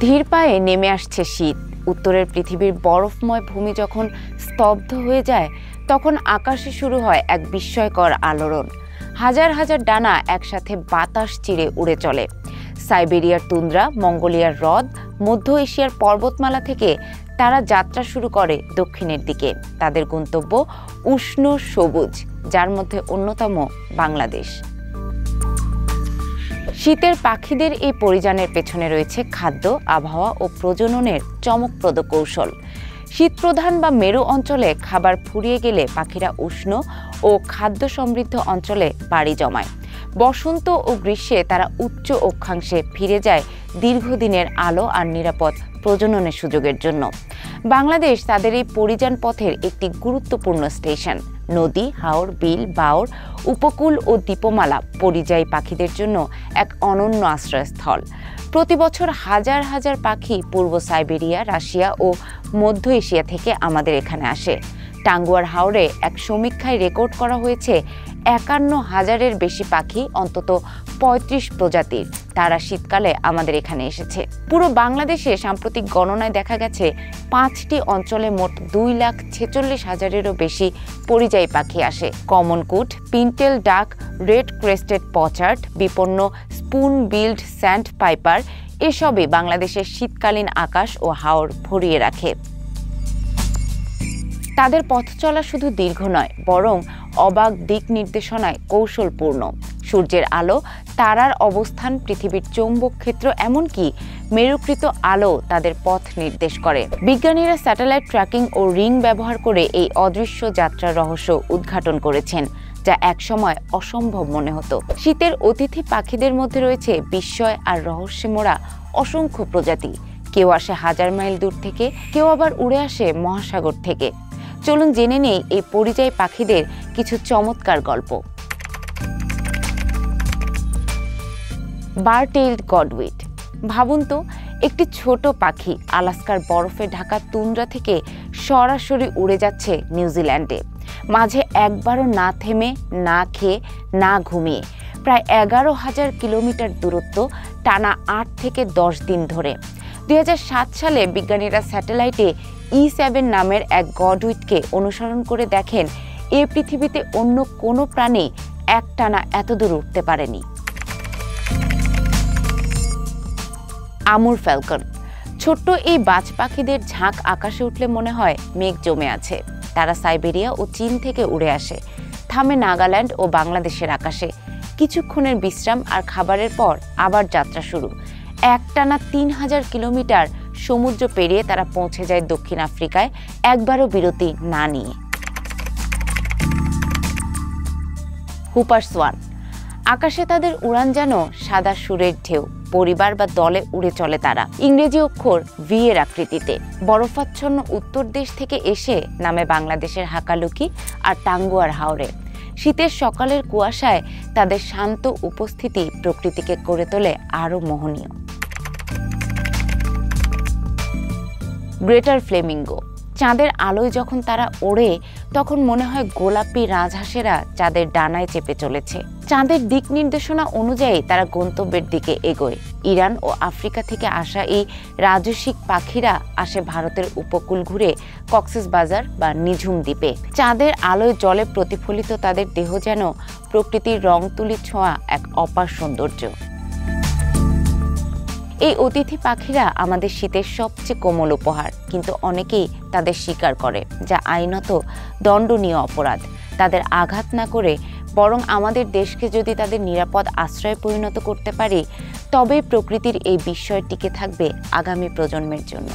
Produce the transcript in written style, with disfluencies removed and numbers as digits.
ধীর পায়ে নেমে আসছে শীত। উত্তরের পৃথিবীর বরফময় ভূমি যখন স্তব্ধ হয়ে যায়, তখন আকাশে শুরু হয় এক বিস্ময়কর আলোড়ন। হাজার হাজার ডানা একসাথে বাতাস চিরে উড়ে চলে। সাইবেরিয়ার তুন্দ্রা, মঙ্গোলিয়ার হ্রদ, মধ্য এশিয়ার পর্বতমালা থেকে তারা যাত্রা শুরু করে দক্ষিণের দিকে। তাদের গন্তব্য উষ্ণ সবুজ, যার মধ্যে অন্যতম বাংলাদেশ। শীতের পাখিদের এই পরিযানের পেছনে রয়েছে খাদ্য, আবহাওয়া ও প্রজননের চমকপ্রদ কৌশল। শীতপ্রধান বা মেরু অঞ্চলে খাবার ফুরিয়ে গেলে পাখিরা উষ্ণ ও খাদ্য সমৃদ্ধ অঞ্চলে পাড়ি জমায়। বসন্ত ও গ্রীষ্মে তারা উচ্চ অক্ষাংশে ফিরে যায় দীর্ঘদিনের আলো আর নিরাপদ প্রজননের সুযোগের জন্য। বাংলাদেশ তাদের এই পরিযান পথের একটি গুরুত্বপূর্ণ স্টেশন। নদী, হাওর, বিল, বাওর, উপকূল ও দ্বীপমালা পরিযায়ী পাখিদের জন্য এক অনন্য আশ্রয়স্থল। প্রতি বছর হাজার হাজার পাখি পূর্ব সাইবেরিয়া, রাশিয়া ও মধ্য এশিয়া থেকে আমাদের এখানে আসে। টাঙ্গুয়ার হাওরে এক সমীক্ষায় রেকর্ড করা হয়েছে ৫১,০০০-এর বেশি পাখি, অন্তত ৩৫ প্রজাতির। তারা শীতকালে আমাদের এখানে এসেছে। পুরো বাংলাদেশে সাম্প্রতিক গণনায় দেখা গেছে ৫টি অঞ্চলে মোট ২,৪৬,০০০-এরও বেশি পরিযায়ী পাখি আসে। কমন কুট, পিনটেল ডাক, রেড ক্রেস্টেড পচার্ড, বিপন্ন স্পুন বিল্ড স্যান্ড পাইপার এসবই বাংলাদেশের শীতকালীন আকাশ ও হাওর ভরিয়ে রাখে। তাদের পথ চলা শুধু দীর্ঘ নয়, বরং অবাক দিক নির্দেশনায় কৌশলপূর্ণ। সূর্যের আলো, তারার অবস্থান, পৃথিবীর চৌম্বক ক্ষেত্র, এমনকি মেরুকৃত আলো তাদের পথ নির্দেশ করে। বিজ্ঞানীরা স্যাটেলাইট ট্র্যাকিং ও রিং ব্যবহার করে এই অদৃশ্য যাত্রার রহস্য উদ্ঘাটন করেছেন, যা একসময় অসম্ভব মনে হতো। শীতের অতিথি পাখিদের মধ্যে রয়েছে বিস্ময় আর রহস্যে মোড়া অসংখ্য প্রজাতি। কেউ আসে হাজার মাইল দূর থেকে, কেউ আবার উড়ে আসে মহাসাগর থেকে। চলুন জেনে নেই এই পরিযায়ী পাখিদের কিছু চমৎকার গল্প। Bar-tailed godwit. ভাবুন তো, একটি ছোট পাখি আলাস্কার বরফে ঢাকা তুন্দ্রা থেকে সরাসরি উড়ে যাচ্ছে নিউজিল্যান্ডে। মাঝে একবারও না থেমে, না খেয়ে, না ঘুমিয়ে, প্রায় ১১,০০০ কিলোমিটার দূরত্ব টানা ৮ থেকে ১০ দিন ধরে। ২০০৭ সালে বিজ্ঞানীরা স্যাটেলাইটে E7 নামের এক গডউইটকে অনুসরণ করে দেখেন এ পৃথিবীতে অন্য কোনো প্রাণী একটানা এত দূর উঠতে পারেনি। আমুর ফ্যালকন। ছোট্ট এই বাজ পাখিদের ঝাঁক আকাশে উঠলে মনে হয় মেঘ জমে আছে। তারা সাইবেরিয়া ও চীন থেকে উড়ে আসে, থামে নাগাল্যান্ড ও বাংলাদেশের আকাশে। কিছুক্ষণের বিশ্রাম আর খাবারের পর আবার যাত্রা শুরু। একটানা ৩,০০০ কিলোমিটার সমুদ্র পেরিয়ে তারা পৌঁছে যায় দক্ষিণ আফ্রিকায়, একবারও বিরতি না নিয়ে। Whooper swan. আকাশে তাদের উড়ান যেন সাদা সুরের ঢেউ। পরিবার বা দলে উড়ে চলে তারা, ইংরেজি অক্ষর ভি এর আকৃতিতে। বরফাচ্ছন্ন উত্তর দেশ থেকে এসে নামে বাংলাদেশের হাকালুকি আর টাঙ্গুয়ার হাওরে। শীতের সকালের কুয়াশায় তাদের শান্ত উপস্থিতি প্রকৃতিকে করে তোলে আরো মোহনীয়। Greater flamingo. চাঁদের আলোয় যখন তারা ওড়ে, তখন মনে হয় গোলাপি রাজহাঁসেরা চাঁদের ডানায় চেপে চলেছে। চাঁদের দিক নির্দেশনা অনুযায়ী তারা গন্তব্যের দিকে এগোয়। ইরান ও আফ্রিকা থেকে আসা এই রাজসিক পাখিরা আসে ভারতের উপকূল ঘুরে কক্সবাজার বা নিঝুম দ্বীপে। চাঁদের আলোয় জলে প্রতিফলিত তাদের দেহ যেন প্রকৃতির রং তুলি ছোঁয়া এক অপার সৌন্দর্য। এই অতিথি পাখিরা আমাদের শীতের সবচেয়ে কোমল উপহার, কিন্তু অনেকেই তাদের শিকার করে, যা আইনত দণ্ডনীয় অপরাধ। তাদের আঘাত না করে বরং আমাদের দেশকে যদি তাদের নিরাপদ আশ্রয়ে পরিণত করতে পারি, তবেই প্রকৃতির এই বিস্ময় টিকে থাকবে আগামী প্রজন্মের জন্য।